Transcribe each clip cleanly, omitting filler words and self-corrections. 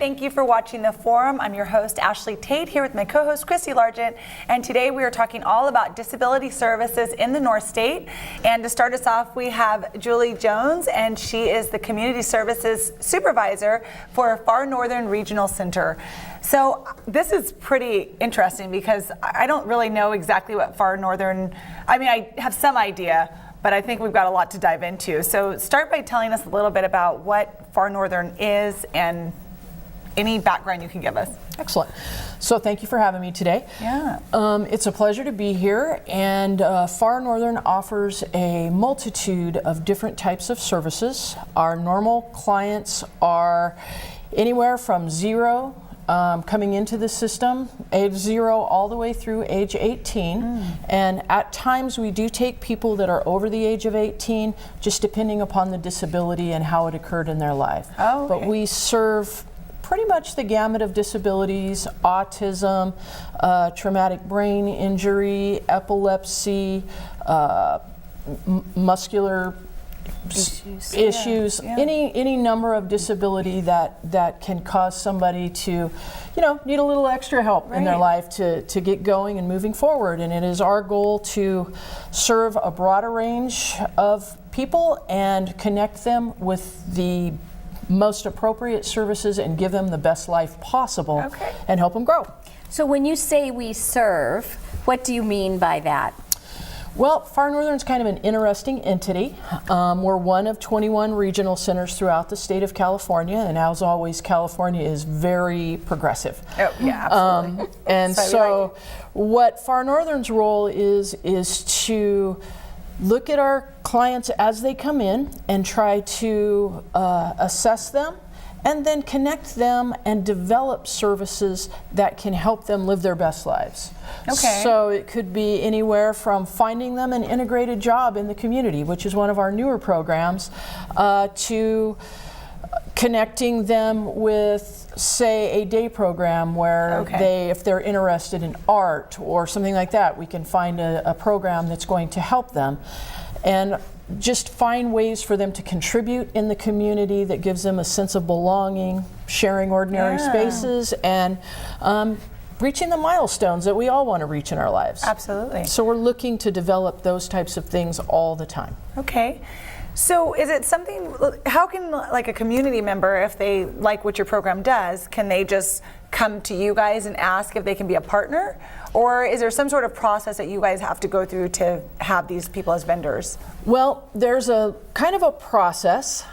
thank you for watching The Forum. I'm your host, Ashley Tate, here with my co-host, Christy Largent, and today we are talking all about disability services in the North State. And to start us off, we have Julie Jones, and she is the Community Services Supervisor for Far Northern Regional Center. So this is pretty interesting because I don't really know exactly what Far Northern, I have some idea, but I think we've got a lot to dive into. So start by telling us a little bit about what Far Northern is and any background you can give us. Excellent. So thank you for having me today. Yeah. It's a pleasure to be here, and Far Northern offers a multitude of different types of services. Our normal clients are anywhere from 0 coming into the system, age 0 all the way through age 18. And at times we do take people that are over the age of 18, just depending upon the disability and how it occurred in their life. Oh, okay. But we serve pretty much the gamut of disabilities: autism, traumatic brain injury, epilepsy, muscular issues, Yeah. any number of disability that can cause somebody to, need a little extra help in their life to get going and moving forward. And it is our goal to serve a broader range of people and connect them with the most appropriate services and give them the best life possible and help them grow. So when you say we serve, what do you mean by that? Well, Far Northern's kind of an interesting entity. We're one of 21 regional centers throughout the state of California, and as always, California is very progressive. Oh, yeah, absolutely. And so what Far Northern's role is to look at our clients as they come in and try to assess them and then connect them and develop services that can help them live their best lives. Okay. So it could be anywhere from finding them an integrated job in the community, which is one of our newer programs, to connecting them with, say, a day program where if they're interested in art or something like that, we can find a program that's going to help them. And just find ways for them to contribute in the community that gives them a sense of belonging, sharing ordinary spaces, and reaching the milestones that we all want to reach in our lives. Absolutely. So we're looking to develop those types of things all the time. Okay. So is it something, how can like a community member, if they like what your program does, can they just come to you guys and ask if they can be a partner? Or is there some sort of process that you guys have to go through to have these people as vendors? Well, there's a kind of a process.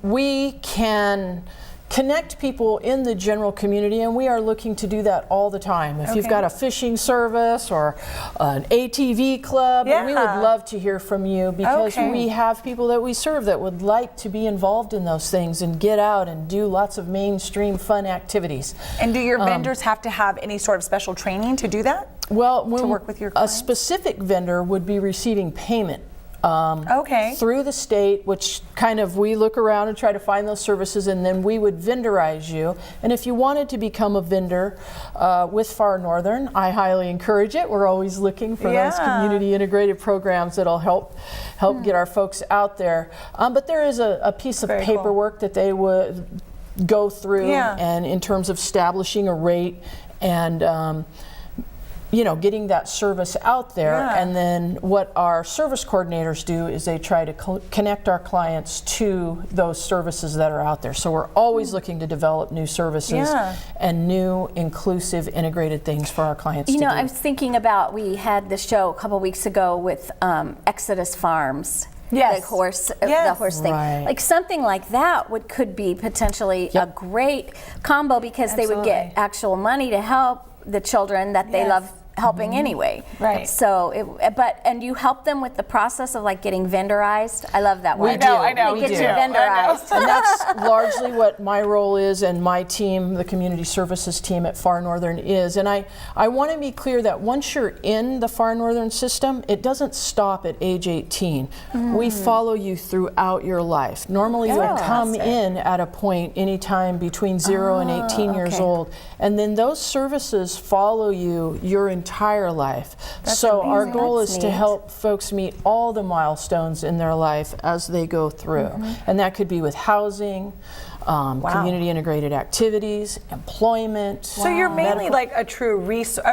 We can connect people in the general community, and we are looking to do that all the time. If you've got a fishing service or an ATV club, we would love to hear from you, because we have people that we serve that would like to be involved in those things and get out and do lots of mainstream fun activities. And do your vendors have to have any sort of special training to do that? Well, to work with your a clients? specific vendor would be receiving payment through the state, which kind of we look around and try to find those services, and then we would vendorize you. And if you wanted to become a vendor with Far Northern, I highly encourage it. We're always looking for those community integrated programs that'll help get our folks out there. But there is a piece of paperwork that they would go through, and in terms of establishing a rate and getting that service out there. And then what our service coordinators do is they try to connect our clients to those services that are out there. So we're always looking to develop new services and new inclusive integrated things for our clients to do. I was thinking about, we had the show a couple weeks ago with Exodus Farms. Yes. The horse thing. Like something like that could be potentially a great combo, because they would get actual money to help the children that they love helping anyway. Right. So, and you help them with the process of like getting vendorized. I love that word. I know. They get you vendorized. And that's largely what my role is, and my team, the community services team at Far Northern, is. And I want to be clear that once you're in the Far Northern system, it doesn't stop at age 18. We follow you throughout your life. Normally you come in at a point anytime between 0 and 18 years old, and then those services follow you your entire entire life. That's so amazing. our goal That's is to neat. help folks meet all the milestones in their life as they go through. And that could be with housing, community integrated activities, employment. So you're mainly like a true resource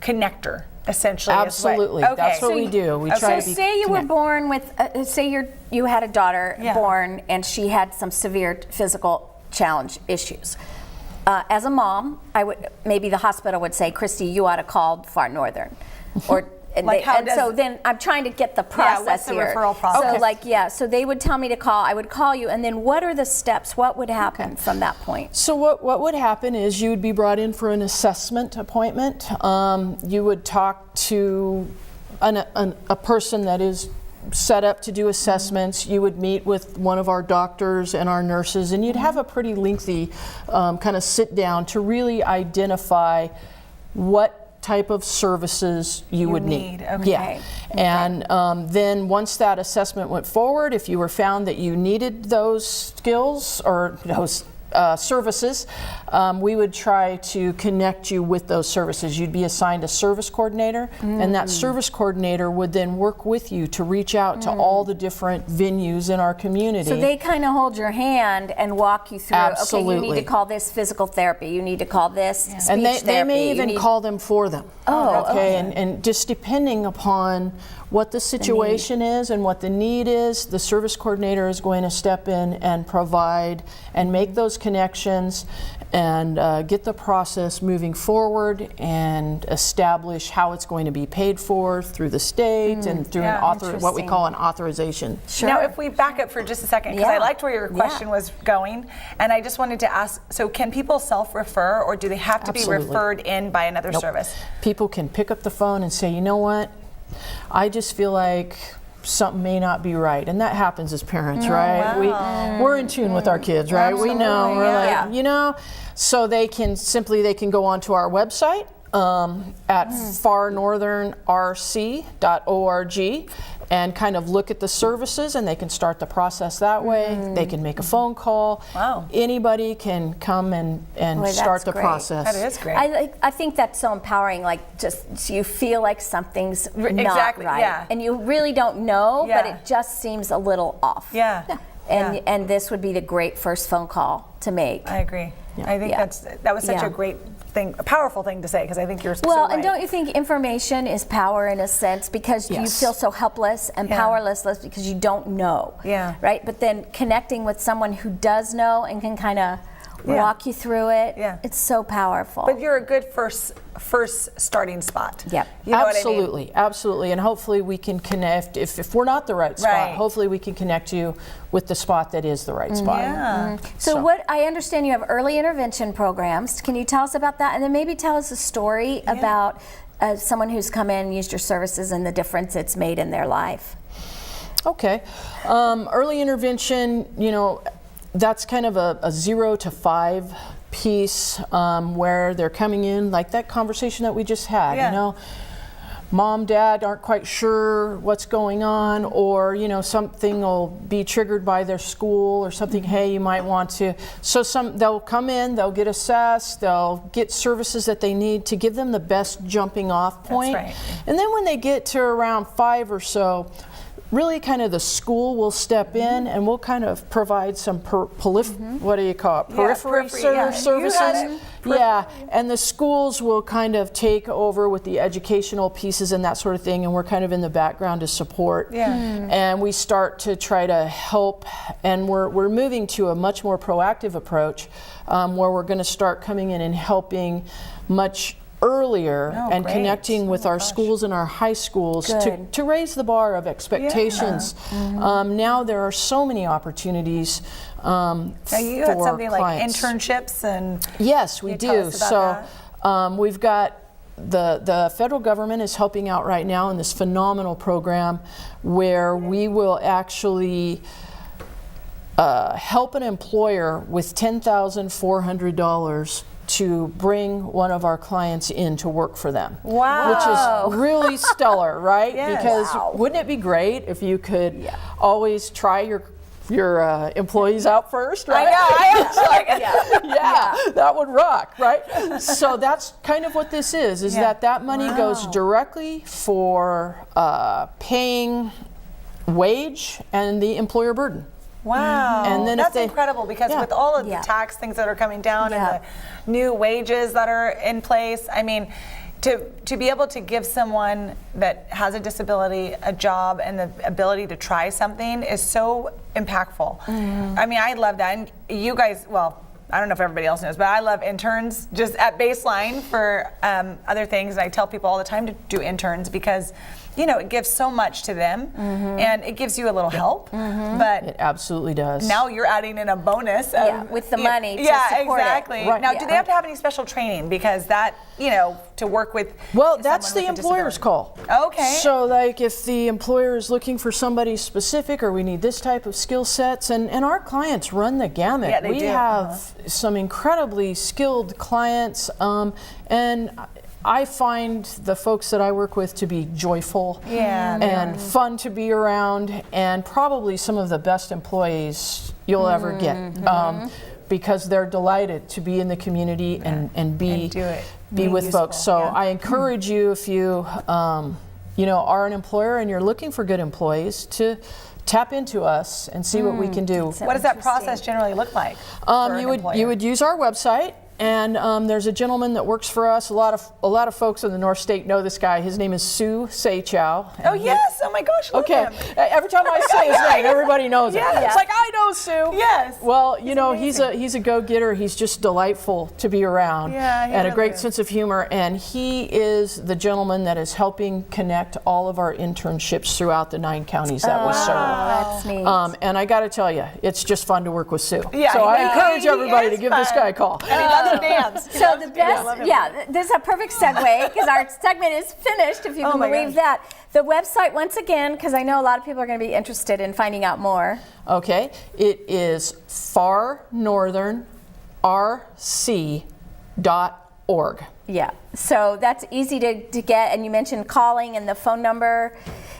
connector, essentially. Absolutely. Is what, That's what we do. We try to be say you were born with, say you had a daughter born and she had some severe physical challenge issues. As a mom, maybe the hospital would say, Christy, you ought to call Far Northern, or so then I'm trying to get the process what's the here. referral process? So so they would tell me to call. I would call you, and then what are the steps? What would happen from that point? So what would happen is you would be brought in for an assessment appointment. You would talk to a person that is set up to do assessments. You would meet with one of our doctors and our nurses, and you'd have a pretty lengthy kind of sit down to really identify what type of services you would need. Okay. Yeah. And then once that assessment went forward, if you were found that you needed those skills or those services, we would try to connect you with those services. You'd be assigned a service coordinator, and that service coordinator would then work with you to reach out to all the different venues in our community. So they kind of hold your hand and walk you through, Absolutely. okay, you need to call this physical therapy, you need to call this speech and they therapy. may even call them for them. Oh, okay. And just depending upon what the situation is and what the need is, the service coordinator is going to step in and provide and make those connections and get the process moving forward and establish how it's going to be paid for through the state and through what we call an authorization. Sure. Now, if we back up for just a second, because I liked where your question was going, and I just wanted to ask, so can people self-refer, or do they have to be referred in by another service? People can pick up the phone and say, you know what, I just feel like something may not be right, and that happens as parents, right? Wow. We're in tune with our kids, right? Absolutely. We know, we're like, you know, so they can go onto our website at farnorthernrc.org and kind of look at the services, and they can start the process that way. They can make a phone call. Wow. Anybody can come and start the process. That is great. I think that's so empowering, like just you feel like something's not right. Yeah. And you really don't know, but it just seems a little off. Yeah. And this would be the great first phone call to make. I agree. I think that was such a great thing, a powerful thing to say, because I think you're so right. And don't you think information is power in a sense, because you feel so helpless and powerless because you don't know, right? But then connecting with someone who does know and can kind of walk you through it, it's so powerful. But you're a good first starting spot. Yep. You know Absolutely, what I mean? Absolutely, and hopefully we can connect, if we're not the right spot, hopefully we can connect you with the spot that is the right spot. Yeah. So what, I understand you have early intervention programs. Can you tell us about that? And then maybe tell us a story about someone who's come in and used your services and the difference it's made in their life. Okay. Early intervention, you know, that's kind of a 0 to 5 piece where they're coming in, like that conversation that we just had, you know, mom, dad aren't quite sure what's going on, or, you know, something will be triggered by their school or something, hey, you might want to. So they'll come in, they'll get assessed, they'll get services that they need to give them the best jumping off point. That's right. And then when they get to around 5 or so, really kind of the school will step in and we'll kind of provide some what do you call it? Periphery services. And the schools will kind of take over with the educational pieces and that sort of thing, and we're kind of in the background to support. And we start to try to help, and we're moving to a much more proactive approach where we're going to start coming in and helping much earlier and connecting with our schools and our high schools to raise the bar of expectations. Now there are so many opportunities now you had something clients. Like internships and yes, we do. So we've got the federal government is helping out right now in this phenomenal program where we will actually help an employer with $10,400 to bring one of our clients in to work for them. Wow. Which is really stellar, right? Yes. Because wouldn't it be great if you could always try your your employees out first, right? I know. Yeah, that would rock, right? So that's kind of what this is that money goes directly for paying wage and the employer burden. Wow, and then that's incredible because with all of the tax things that are coming down and the new wages that are in place, I mean, to be able to give someone that has a disability a job and the ability to try something is so impactful. I mean, I love that. And you guys, well, I don't know if everybody else knows, but I love interns just at Baseline for other things. And I tell people all the time to do interns because it gives so much to them and it gives you a little help. But it absolutely does. Now you're adding in a bonus with the money to support exactly. it. Right. Now, do they have to have any special training? Because that, to work with that's the employer's call. Okay. So like if the employer is looking for somebody specific or we need this type of skill sets, and our clients run the gamut. Yeah, we have some incredibly skilled clients, and I find the folks that I work with to be joyful and fun to be around, and probably some of the best employees you'll ever get, because they're delighted to be in the community and be with folks. So I encourage you, if you are an employer and you're looking for good employees, to tap into us and see what we can do. What does that process generally look like? You would use our website. And there's a gentleman that works for us. A lot of folks in the North State know this guy. His name is Sue Seichow. Oh yes! Oh my gosh! Okay. Every time I say his name, everybody knows it. It's like, I know Sue. Yes. Well, he's a go-getter. He's just delightful to be around. Yeah. And a great sense of humor. And he is the gentleman that is helping connect all of our internships throughout the 9 counties that we serve. That's neat. And I got to tell you, it's just fun to work with Sue. Yeah, so I encourage everybody to give this guy a call. And he loves to dance. So the best, this is a perfect segue because our segment is finished, if you can believe that. The website, once again, because I know a lot of people are going to be interested in finding out more. Okay, it is farnorthernrc.org. Yeah, so that's easy to get, and you mentioned calling, and the phone number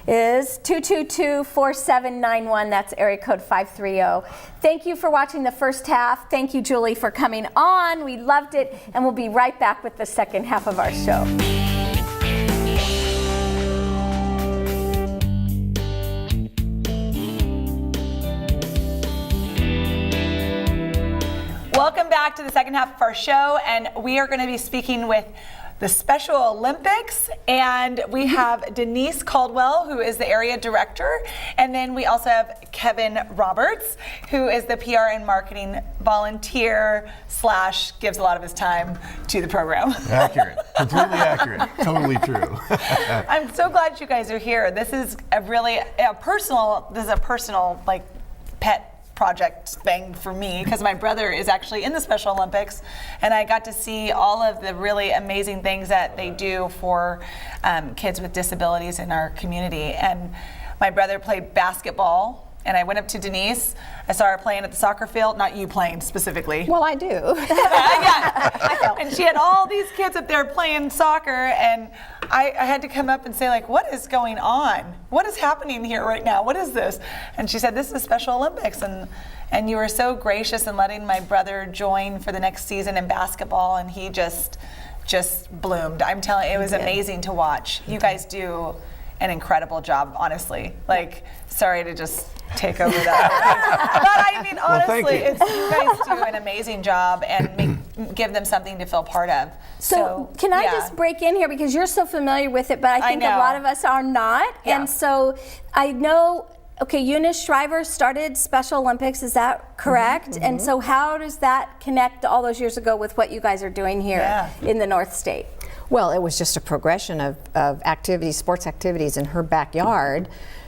is 222-4791. That's area code 530. Thank you for watching the first half. Thank you, Julie, for coming on. We loved it, and we'll be right back with the second half of our show. Welcome back to the second half of our show, and we are going to be speaking with the Special Olympics, and we have Denise Caldwell, who is the area director, and then we also have Kevin Roberts, who is the PR and marketing volunteer / gives a lot of his time to the program. Accurate, completely accurate, totally true. I'm so glad you guys are here. This is a personal like pet project thing for me, because my brother is actually in the Special Olympics, and I got to see all of the really amazing things that they do for kids with disabilities in our community. And my brother played basketball, and I went up to Denise. I saw her playing at the soccer field, not you playing specifically. Well, I do. And she had all these kids up there playing soccer, and I had to come up and say, like, what is going on? What is happening here right now? What is this? And she said, this is Special Olympics, and you were so gracious in letting my brother join for the next season in basketball, and he just bloomed. I'm telling you, it was amazing to watch. You guys do an incredible job, honestly. Like, sorry to just take over that. But I mean, honestly, you guys do an amazing job and give them something to feel part of. So can I just break in here, because you're so familiar with it, but I think a lot of us are not. Yeah. And so I know, okay, Eunice Shriver started Special Olympics, is that correct? Mm-hmm. And so how does that connect all those years ago with what you guys are doing here in the North State? Well, it was just a progression of activities, sports activities in her backyard,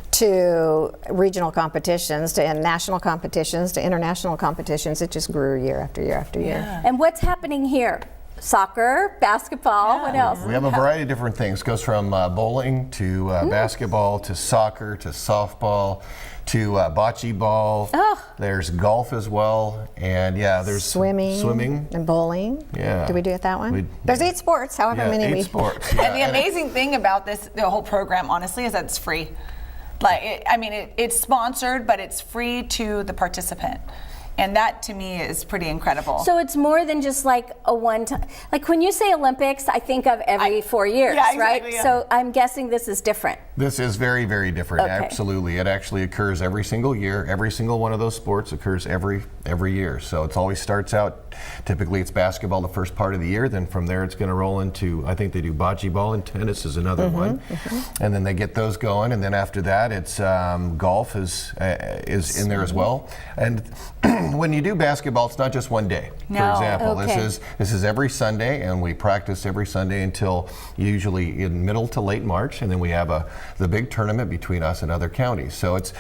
to regional competitions, to national competitions, to international competitions. It just grew year after year after year. Yeah. And what's happening here? Soccer, basketball, what else? We have a variety of different things. It goes from bowling to basketball to soccer to softball to bocce ball. Oh. There's golf as well, and there's swimming and bowling. Yeah. Did we do it that one? There's 8 sports, however many 8 we. sports. And the amazing thing about the whole program, honestly, is that it's free. Like, it's sponsored, but it's free to the participant. And that to me is pretty incredible. So it's more than just like a one-time, like when you say Olympics, I think of every 4 years, yeah, exactly, right? yeah. So I'm guessing this is different. This is very, very different. Okay. Absolutely. It actually occurs every single year. Every single one of those sports occurs every year. So it always starts out, typically it's basketball the first part of the year, then from there it's going to roll into, I think they do bocce ball and tennis is another one. And then they get those going, and then after that it's golf is in there as well. And when you do basketball, it's not just one day. No. For example, Okay. this is every Sunday, and we practice every Sunday until usually in middle to late March, and then we have the big tournament between us and other counties. So it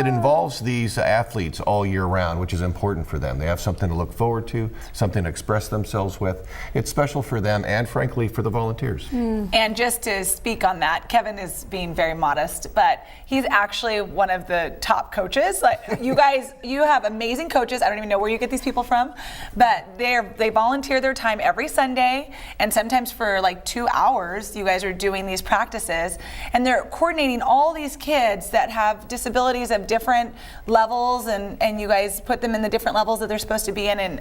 involves these athletes all year round, which is important for them. They have something to look forward to, something to express themselves with. It's special for them and frankly for the volunteers. And just to speak on that, Kevin is being very modest, but he's actually one of the top coaches. Like, you guys, you have amazing coaches. I don't even know where you get these people from, but they volunteer their time every Sunday, and sometimes for like 2 hours you guys are doing these practices, and they're coordinating all these kids that have disabilities of different levels, and you guys put them in the different levels that they're supposed to be in, and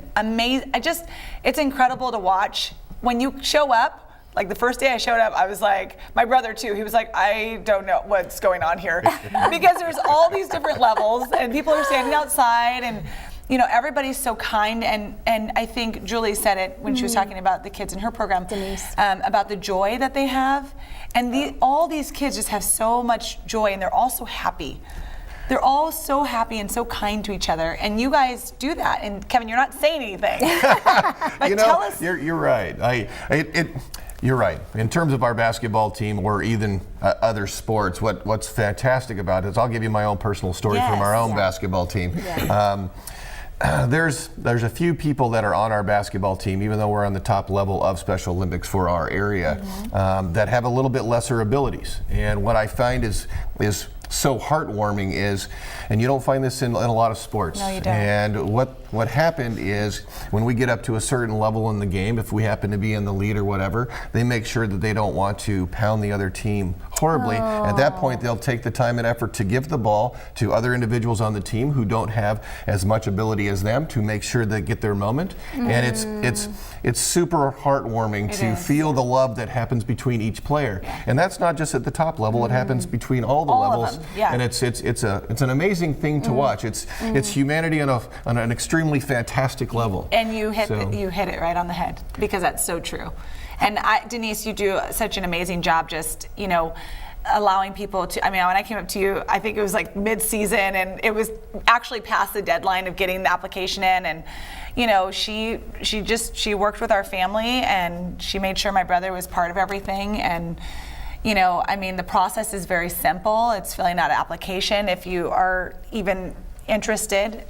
it's incredible to watch when you show up. Like the first day I showed up, I was like, my brother too, he was like, I don't know what's going on here. Because there's all these different levels, and people are standing outside, and everybody's so kind, and I think Julie said it when she was talking about the kids in her program, Denise. About the joy that they have. And all these kids just have so much joy, and they're all so happy. They're all so happy and so kind to each other, and you guys do that. And Kevin, you're not saying anything. But tell us. You're right. You're right. In terms of our basketball team or even other sports, what's fantastic about it is I'll give you my own personal story from our own basketball team. Yeah. There's a few people that are on our basketball team, even though we're on the top level of Special Olympics for our area, that have a little bit lesser abilities. And what I find is so heartwarming is, and you don't find this in a lot of sports. No, you don't. And what happened is when we get up to a certain level in the game, if we happen to be in the lead or whatever, they make sure that they don't want to pound the other team horribly. At that point, they'll take the time and effort to give the ball to other individuals on the team who don't have as much ability as them to make sure they get their moment. And it's super heartwarming to feel the love that happens between each player. And that's not just at the top level; it happens between all the levels. Yeah. And it's an amazing thing to watch. It's humanity on an extremely fantastic level. And you hit it right on the head, because that's so true. And Denise, you do such an amazing job, just allowing people to. I mean, when I came up to you, I think it was like mid-season, and it was actually past the deadline of getting the application in, and she worked with our family, and she made sure my brother was part of everything. And the process is very simple. It's filling out an application if you are even interested.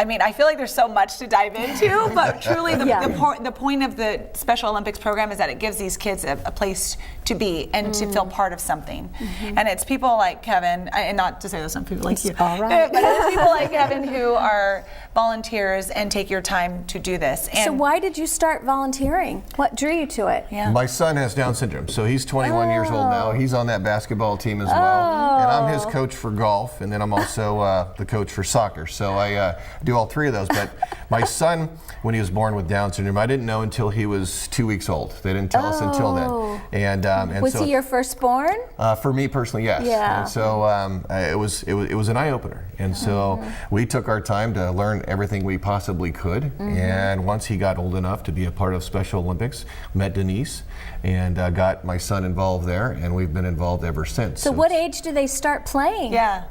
I feel like there's so much to dive into, but truly the point of the Special Olympics program is that it gives these kids a place to be and to feel part of something. And it's people like Kevin, and not to say there's some people like you, all right. but it's people like Kevin who are volunteers and take your time to do this. And So why did you start volunteering? What drew you to it? Yeah. My son has Down syndrome, so he's 21 years old now. He's on that basketball team as well. And I'm his coach for golf, and then I'm also the coach for soccer. So I do all three of those. But my son, when he was born with Down syndrome, I didn't know until he was 2 weeks old. They didn't tell us until then. And Was so, he your firstborn? for me personally, yes. Yeah. And so it was an eye opener. And so we took our time to learn everything we possibly could. And once he got old enough to be a part of Special Olympics, met Denise and got my son involved there, and we've been involved ever since. So what age do they start playing? Yeah.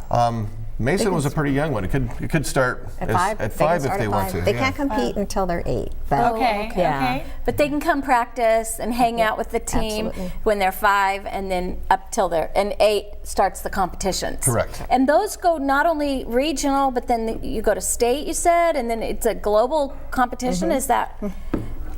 Mason was a pretty young one. It could start At at five. five if they want to. They yeah. can't compete until they're 8. But Okay. Yeah. Okay. But they can come practice and hang out with the team Absolutely. when they're 5, and then up till and 8 starts the competitions. Correct. And those go not only regional, but then you go to state, you said, and then it's a global competition. Is that?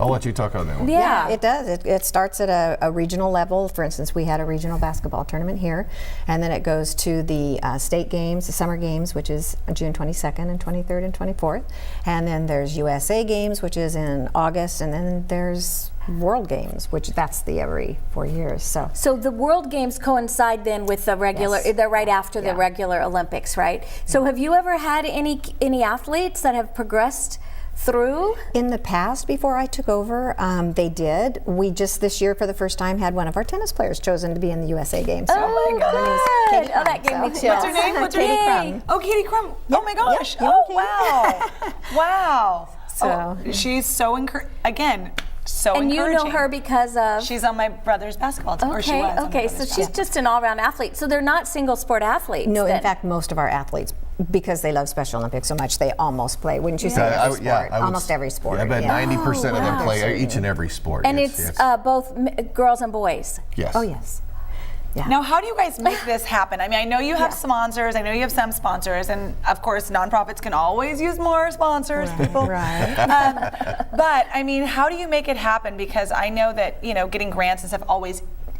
I'll let you talk on that one. Yeah. It does. It starts at a regional level. For instance, we had a regional basketball tournament here, and then it goes to the state games, the summer games, which is June 22nd and 23rd and 24th. And then there's USA games, which is in August, and then there's World Games, which that's the every 4 years. So the World Games coincide then with the regular, Yes. they're right after the regular Olympics, right? So have you ever had any athletes that have progressed through? In the past, before I took over, they did. We just this year, for the first time, had one of our tennis players chosen to be in the USA Games. Oh my God! Katie Oh, that Crum, gave me so- chills. What's her name? What's her Katie name? Crum. Oh, Katie Crum. Oh my gosh. Yep, Oh, Katie. wow. Wow. So- She's so encouraging. And you know her because of? She's on my brother's basketball team. Or she was on my Okay, so brother's she's just an all-around athlete. So they're not single sport athletes. No, then. in fact, most of our athletes, because they love Special Olympics so much, they almost play. Wouldn't you say I every would- sport? I would Almost every sport. Yeah, I bet 90% of them play each and every sport. And it's both girls and boys. yes. Oh, yes. Yeah. Now, how do you guys make this happen? I mean, I know you have sponsors. I know you have some sponsors, and of course, nonprofits can always use more sponsors. People, Right. but I mean, how do you make it happen? Because I know that getting grants and stuff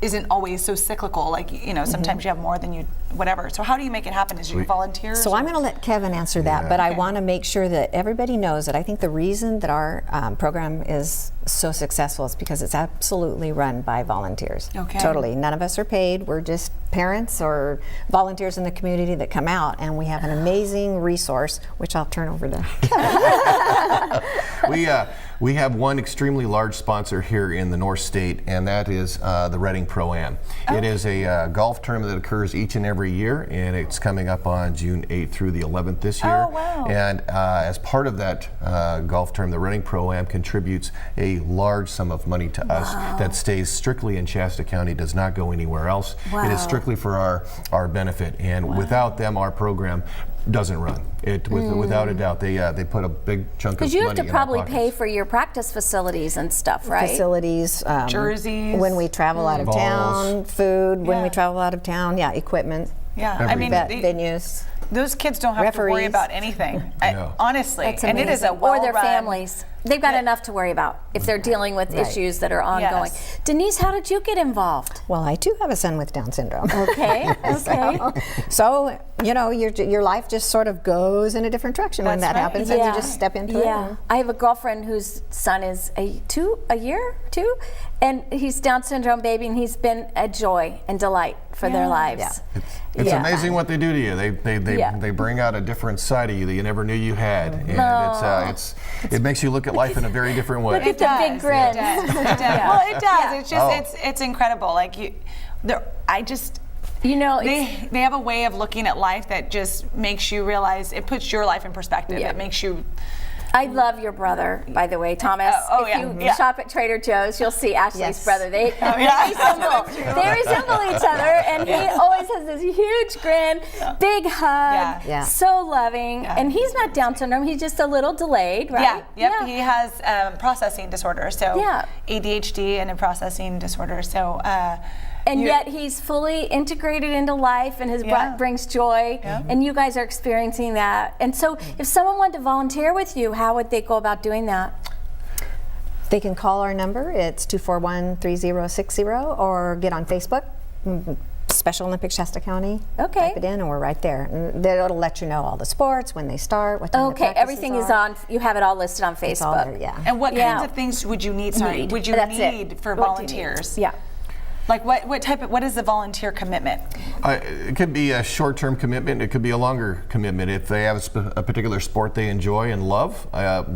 isn't always so cyclical. Like sometimes you have more than you whatever. So how do you make it happen? Is you volunteers? So I'm going to let Kevin answer that, but I want to make sure that everybody knows that I think the reason that our program is so successful is because it's absolutely run by volunteers. Okay. Totally. None of us are paid. We're just parents or volunteers in the community that come out, and we have an amazing resource, which I'll turn over to Kevin. We have one extremely large sponsor here in the North State, and that is the Reading Pro-Am. It is a golf tournament that occurs each and every year, and it's coming up on June 8th through the 11th this year. Oh, wow. And as part of that golf tournament, the Reading Pro-Am contributes a large sum of money to us that stays strictly in Shasta County, does not go anywhere else. It is strictly for our benefit, and without them, our program doesn't run. Without a doubt, they put a big chunk of money Because you have to in our probably pockets. pay for your practice facilities and stuff, right? Facilities, Jerseys. when we travel out of Balls. town, food when Yeah. we travel out of town, equipment, yeah, I mean, venues. those kids don't have to worry Referees. about anything. No. Honestly, That's and it is a amazing. Or their well-run- families. They've got enough to worry about if they're dealing with issues that are ongoing. Yes. Denise, how did you get involved? Well, I too have a son with Down syndrome. Okay, okay. So, your life just sort of goes in a different direction when That's that right. happens, and you just step into it. Yeah, I have a girlfriend whose son is a year, and he's Down syndrome baby, and he's been a joy and delight for their lives. It's Yeah. amazing what they do to you. They bring out a different side of you that you never knew you had, and it makes you look at life in a very different way. Look at the big grin. It does. It does. Well, it does. It's just it's incredible. Like they have a way of looking at life that just makes you realize. It puts your life in perspective. Yeah. It makes you. I love your brother, by the way, Thomas. Oh, if yeah. you shop at Trader Joe's, you'll see Ashley's Yes. brother. They resemble each other, and he always has this huge grin, big hug, Yeah. so loving. And he's not Down syndrome; he's just a little delayed, right? Yeah. Yep. He has processing disorder. So Yeah. ADHD and a processing disorder. So. And yet he's fully integrated into life, and his brings joy. And you guys are experiencing that. And so, if someone wanted to volunteer with you, how would they go about doing that? They can call our number. It's 241-3060, or get on Facebook, Special Olympics Shasta County. Okay. Type it in, and we're right there. And it'll let you know all the sports, when they start, what time the Okay, practices everything is are. on. You have it all listed on It's all Facebook. there, yeah. And what kinds of things would you need? Sorry, Need. would you That's it. need for What do you need? volunteers? Yeah. Like what is the volunteer commitment? It could be a short-term commitment. It could be a longer commitment. If they have a particular sport they enjoy and love,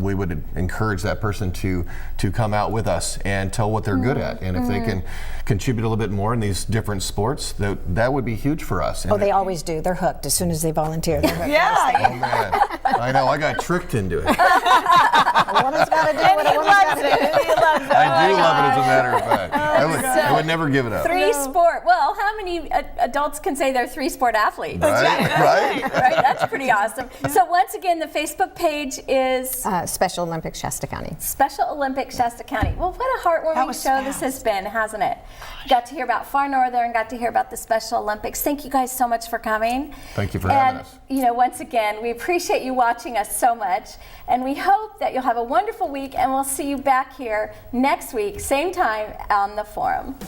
we would encourage that person to come out with us and tell what they're good at. And if they can contribute a little bit more in these different sports, that would be huge for us. Oh, they always do. They're hooked as soon as they volunteer. They're hooked. Yeah. Oh man, I know. I got tricked into it. A woman's got to do what a He woman's loves got to do. it. He loves it. I do love it, as a matter of fact. I would never give it up. Three-sport. Well, how many adults can say they're three-sport athletes? Right? Right, that's pretty awesome. So once again, the Facebook page is Special Olympics Shasta County. Special Olympics Shasta County. Well, what a heartwarming was show this fast. has been, hasn't it? Got to hear about Far Northern, got to hear about the Special Olympics. Thank you guys so much for coming. Thank you for having us. And, you know, once again, we appreciate you watching us so much. And we hope that you'll have a wonderful week, and we'll see you back here next week, same time on the forum.